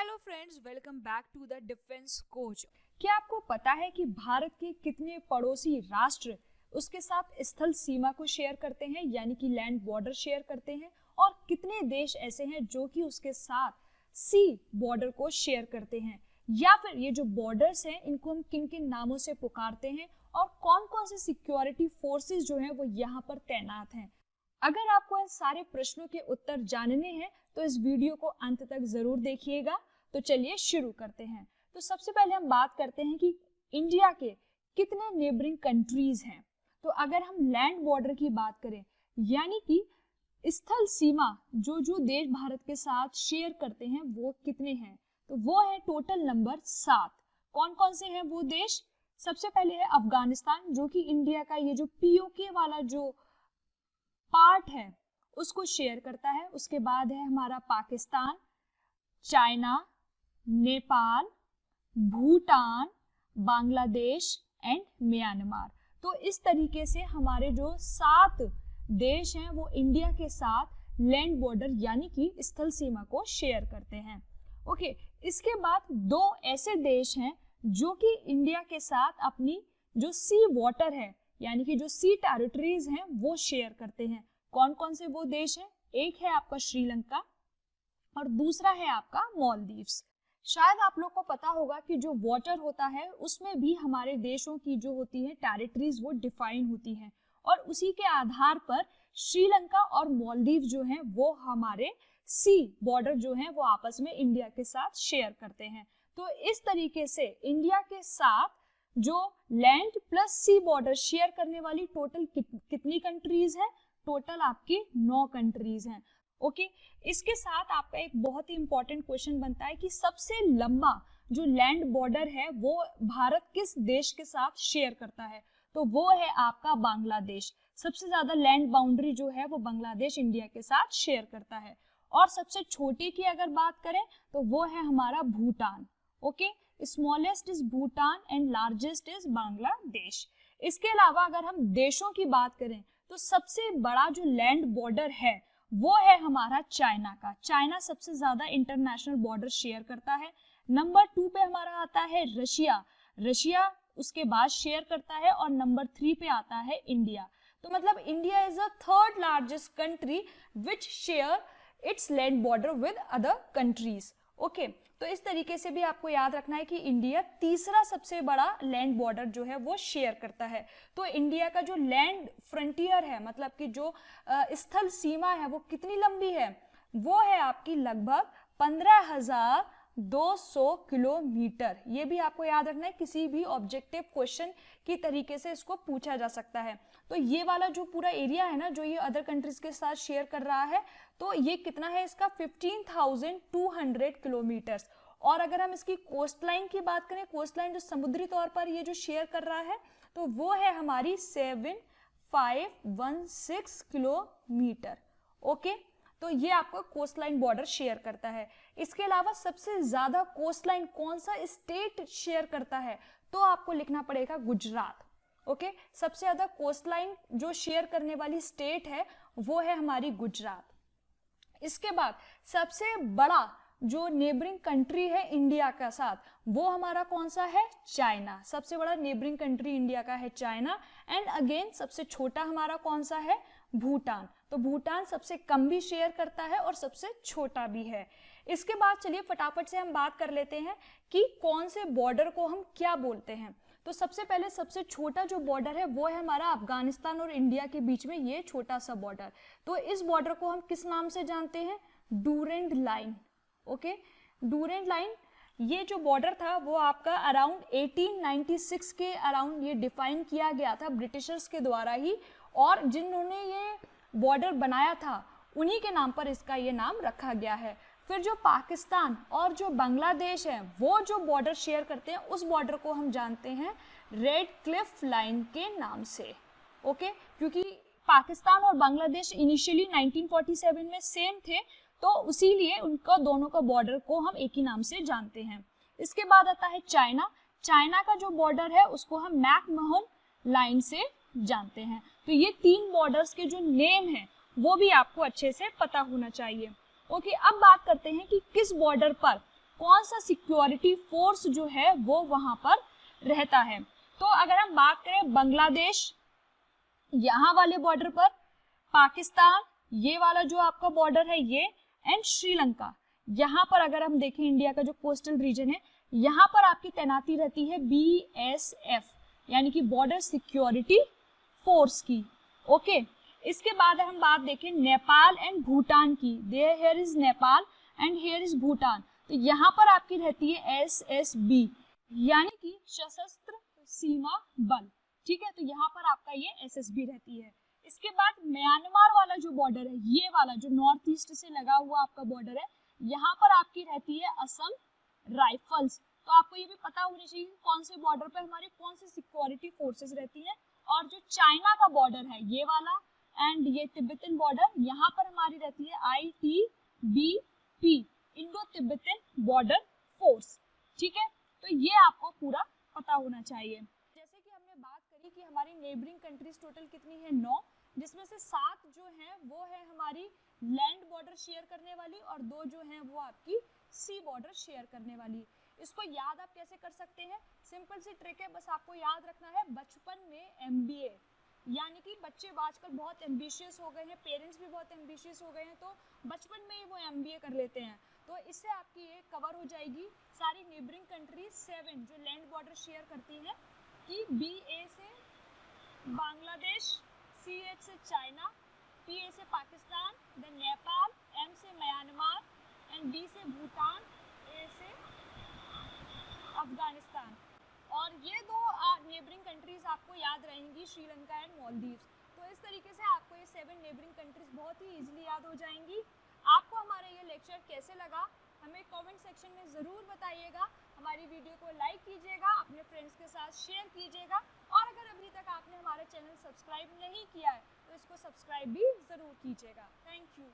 Hello friends, welcome back to the defence coach. क्या आपको पता है कि भारत के कितने पड़ोसी राष्ट्र उसके साथ स्थल सीमा को शेयर करते हैं, यानी कि लैंड बॉर्डर शेयर करते हैं, और कितने देश ऐसे हैं जो कि उसके साथ सी बॉर्डर को शेयर करते हैं, या फिर ये जो बॉर्डर्स हैं इनको हम किन किन नामों से पुकारते हैं और कौन कौन से सिक्योरिटी फोर्सेस जो हैं वो यहाँ पर तैनात हैं। अगर आपको इन सारे प्रश्नों के उत्तर जानने हैं तो इस वीडियो को अंत तक जरूर देखिएगा। तो चलिए शुरू करते हैं। तो सबसे पहले हम बात करते हैं कि इंडिया के कितने नेबरिंग कंट्रीज हैं। तो अगर हम लैंड बॉर्डर की बात करें, यानी कि स्थल सीमा जो जो देश भारत के साथ शेयर करते हैं वो कितने हैं, तो वो है टोटल नंबर 7। कौन कौन से हैं वो देश? सबसे पहले है अफगानिस्तान, जो कि इंडिया का ये जो पीओके वाला जो पार्ट है उसको शेयर करता है। उसके बाद है हमारा Pakistan, China, Nepal, Bhutan, Bangladesh and Myanmar. तो इस तरीके से हमारे जो 7 देश हैं वो इंडिया के साथ लैंड बॉर्डर यानी कि स्थल सीमा को शेयर करते हैं। ओके, इसके बाद 2 ऐसे देश हैं जो कि इंडिया के साथ अपनी जो सी वाटर है यानी कि जो सी टेरिटरीज हैं वो शेयर करते हैं। कौन कौन से वो देश हैं? एक है आपका श्रीलंका और दूसरा है आपका मालदीव्स। शायद आप लोग को पता होगा कि जो वाटर होता है उसमें भी हमारे देशों की जो होती है टेरिटरीज वो डिफाइन होती हैं, और उसी के आधार पर श्रीलंका और मालदीव जो हैं वो हमारे सी बॉर्डर जो हैं वो आपस में इंडिया के साथ शेयर करते हैं। तो इस तरीके से इंडिया के साथ जो लैंड प्लस सी बॉर्डर शेयर करने वाली टोटल कितनी कंट्रीज है? टोटल आपकी 9 कंट्रीज हैं। ओके, इसके साथ आपका एक बहुत ही इंपॉर्टेंट क्वेश्चन बनता है कि सबसे लंबा जो लैंड बॉर्डर है वो भारत किस देश के साथ शेयर करता है? तो वो है आपका बांग्लादेश। सबसे ज्यादा लैंड बाउंड्री जो है वो बांग्लादेश इंडिया के साथ शेयर करता है। और सबसे छोटी की अगर बात करें तो वो है हमारा Bhutan. Okay, smallest is Bhutan and largest is Bangladesh. इसके अलावा अगर हम देशों की बात करें तो सबसे बड़ा जो लैंड बॉर्डर है वो है हमारा चाइना का। चाइना सबसे ज्यादा इंटरनेशनल बॉर्डर शेयर करता है। नंबर 2 पे हमारा आता है रशिया। रशिया उसके बाद शेयर करता है, और नंबर 3 पे आता है इंडिया। तो मतलब India is the 3rd largest country which share its land border with other countries. Okay, तो इस तरीके से भी आपको याद रखना है कि इंडिया तीसरा सबसे बड़ा लैंड बॉर्डर जो है वो शेयर करता है। तो इंडिया का जो लैंड फ्रंटियर है, मतलब कि जो स्थल सीमा है वो कितनी लंबी है? वो है आपकी लगभग 15,200 किलोमीटर। ये भी आपको याद रखना है, किसी भी ऑब्जेक्टिव क्वेश्चन की तरीके से इसको पूछा जा सकता है। तो ये वाला जो पूरा एरिया है ना जो ये अदर कंट्रीज के साथ शेयर कर रहा है, तो ये कितना है इसका? 15,200 किलोमीटर। और अगर हम इसकी कोस्ट लाइन की बात करें, कोस्ट लाइन जो समुद्री तौर पर ये जो शेयर कर रहा है तो वो है हमारी 7516 किलोमीटर। ओके, तो ये आपको कोस्ट लाइन बॉर्डर शेयर करता है। इसके अलावा सबसे ज्यादा कोस्ट लाइन कौन सा स्टेट शेयर करता है? तो आपको लिखना पड़ेगा गुजरात। ओके, सबसे ज्यादा कोस्ट लाइन जो शेयर करने वाली स्टेट है वो है हमारी गुजरात। इसके बाद सबसे बड़ा जो नेबरिंग कंट्री है इंडिया का साथ वो हमारा कौन सा है? चाइना। सबसे बड़ा नेबरिंग कंट्री इंडिया का है चाइना। एंड अगेन सबसे छोटा हमारा कौन सा है? भूटान। तो भूटान सबसे कम भी शेयर करता है और सबसे छोटा भी है। इसके बाद चलिए फटाफट से हम बात कर लेते हैं कि कौन से बॉर्डर को हम क्या बोलते हैं। तो सबसे पहले सबसे छोटा जो बॉर्डर है वो है हमारा अफगानिस्तान और इंडिया के बीच में ये छोटा सा बॉर्डर। तो इस बॉर्डर को हम किस नाम से जानते हैं? Durand line. Okay, Durand line ये जो बॉर्डर था वो आपका अराउंड 1896 के अराउंड ये डिफाइन किया गया था ब्रिटिशर्स के द्वारा ही, और जिन्होंने ये बॉर्डर बनाया था उन्हीं के नाम पर इसका ये नाम रखा गया है। फिर जो पाकिस्तान और जो बांग्लादेश है वो जो बॉर्डर शेयर करते हैं उस बॉर्डर को हम जानते हैं रेड क्लिफ लाइन के नाम से। ओके, क्योंकि पाकिस्तान और बांग्लादेश इनिशियली 1947 में सेम थे, तो उसीलिए उनका दोनों का बॉर्डर को हम एक ही नाम से जानते हैं। इसके बाद आता है चाइना। चाइना का जो बॉर्डर है उसको हम मैकमोहन लाइन से जानते हैं। तो ये 3 बॉर्डर्स के जो नेम है वो भी आपको अच्छे से पता होना चाहिए। ओके, अब बात करते हैं कि किस बॉर्डर पर कौन सा सिक्योरिटी फोर्स जो है वो वहां पर रहता है। तो अगर हम बात करें बांग्लादेश, यहाँ वाले बॉर्डर पर, पाकिस्तान ये वाला जो आपका बॉर्डर है ये, एंड श्रीलंका, यहाँ पर अगर हम देखें इंडिया का जो कोस्टल रीजन है, यहाँ पर आपकी तैनाती रहती है BSF यानी कि बॉर्डर सिक्योरिटी फोर्स की। ओके, इसके बाद हम बात देखें नेपाल एंड भूटान की, here is Nepal and here is Bhutan, तो यहाँ पर आपकी रहती है SSB यानी कि सशस्त्र सीमा बल। ठीक है, तो यहाँ पर आपका ये SSB रहती है। इसके बाद म्यांमार वाला जो बॉर्डर है, ये वाला जो नॉर्थ ईस्ट से लगा हुआ आपका बॉर्डर है, यहाँ पर आपकी रहती है असम राइफल्स। तो आपको ये भी पता होना चाहिए कौन से बॉर्डर पे हमारी कौन सी सिक्योरिटी फोर्सेस रहती है। और जो चाइना का बॉर्डर है ये वाला एंड ये तिब्बतन बॉर्डर, यहाँ पर हमारी रहती है ITBP, Indo Tibetan border force. ठीक है, तो ये आपको पूरा पता होना चाहिए। जैसे कि हमने बात करी कि हमारी नेबरिंग कंट्रीज टोटल कितनी है, 9, जिसमें से 7 जो है वो है हमारी लैंड बॉर्डर शेयर करने वाली और 2 जो है वो आपकी सी बॉर्डर शेयर करने वाली। इसको याद आप कैसे कर सकते हैं, सिंपल सी ट्रिक है, बस आपको याद रखना है बचपन में MBA, यानी कि बच्चे आजकल बहुत एम्बिशियस हो गए हैं, पेरेंट्स भी बहुत एम्बिशियस हो गए हैं, तो बचपन में ही वो MBA कर लेते हैं। तो इससे आपकी ये कवर हो जाएगी सारी नेबरिंग कंट्रीज 7 जो लैंड बॉर्डर शेयर करती हैं, कि BA से बांग्लादेश, CH से चाइना, PA से पाकिस्तान, देन नेपाल, M से म्यांमार एंड B से भूटान, A से अफगानिस्तान। और ये 2 नेबरिंग कंट्रीज आपको याद रहेंगी, श्रीलंका एंड मालदीव्स। तो इस तरीके से आपको ये 7 नेबरिंग कंट्रीज बहुत ही इजीली याद हो जाएंगी। आपको हमारा ये लेक्चर कैसे लगा हमें कमेंट सेक्शन में ज़रूर बताइएगा। हमारी वीडियो को लाइक कीजिएगा, अपने फ्रेंड्स के साथ शेयर कीजिएगा, और अगर अभी तक आपने हमारा चैनल सब्सक्राइब नहीं किया है तो इसको सब्सक्राइब भी ज़रूर कीजिएगा। Thank you.